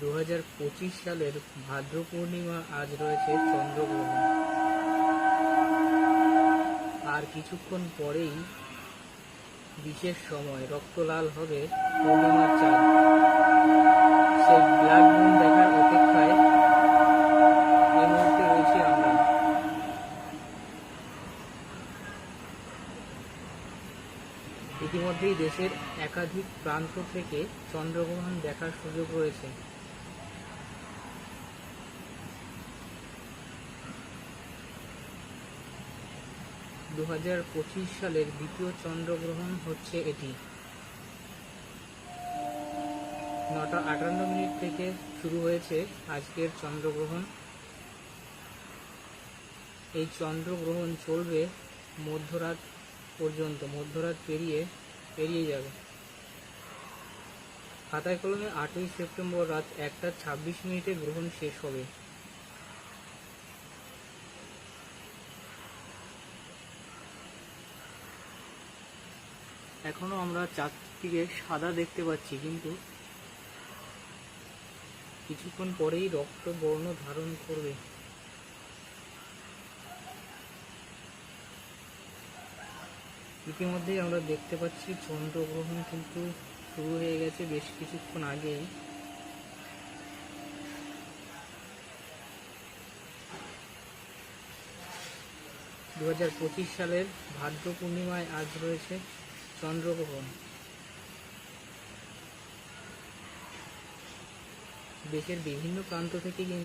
2025 সালের ভাদ্র পূর্ণিমা আজ রয়েছে চন্দ্রগ্রহণ। আর কিছুক্ষণ পরেই বিশেষ সময় রক্তলাল হবে পূর্ণিমার চাঁদ। সেই ব্লাড মুন দেখার অপেক্ষায় এই মুহূর্তে রয়েছি আমরা। ইতিমধ্যেই দেশের একাধিক প্রান্ত থেকে চন্দ্রগ্রহণ দেখার সুযোগ রয়েছে। দু 2025 সালের দ্বিতীয় চন্দ্রগ্রহণ হচ্ছে এটি। 9:58 থেকে শুরু হয়েছে আজকের চন্দ্রগ্রহণ। এই চন্দ্রগ্রহণ চলবে মধ্যরাত পর্যন্ত, মধ্যরাত পেরিয়ে যাবে। খাতায় কলমে 8ই সেপ্টেম্বর রাত 1:26 গ্রহণ শেষ হবে। এখনো আমরা চাঁদটিকে সাদা দেখতে পাচ্ছি, কিন্তু কিছুক্ষণ পরেই রক্ত বর্ণ ধারণ করবে। ইতিমধ্যেই আমরা দেখতে পাচ্ছি চন্দ্রগ্রহণ কিন্তু শুরু হয়ে গেছে বেশ কিছুক্ষণ আগেই। দু 2025 সালের ভাদ্র পূর্ণিমায় আজ রয়েছে চন্দ্রগ্রহণ। দেশের বিভিন্ন প্রান্ত থেকে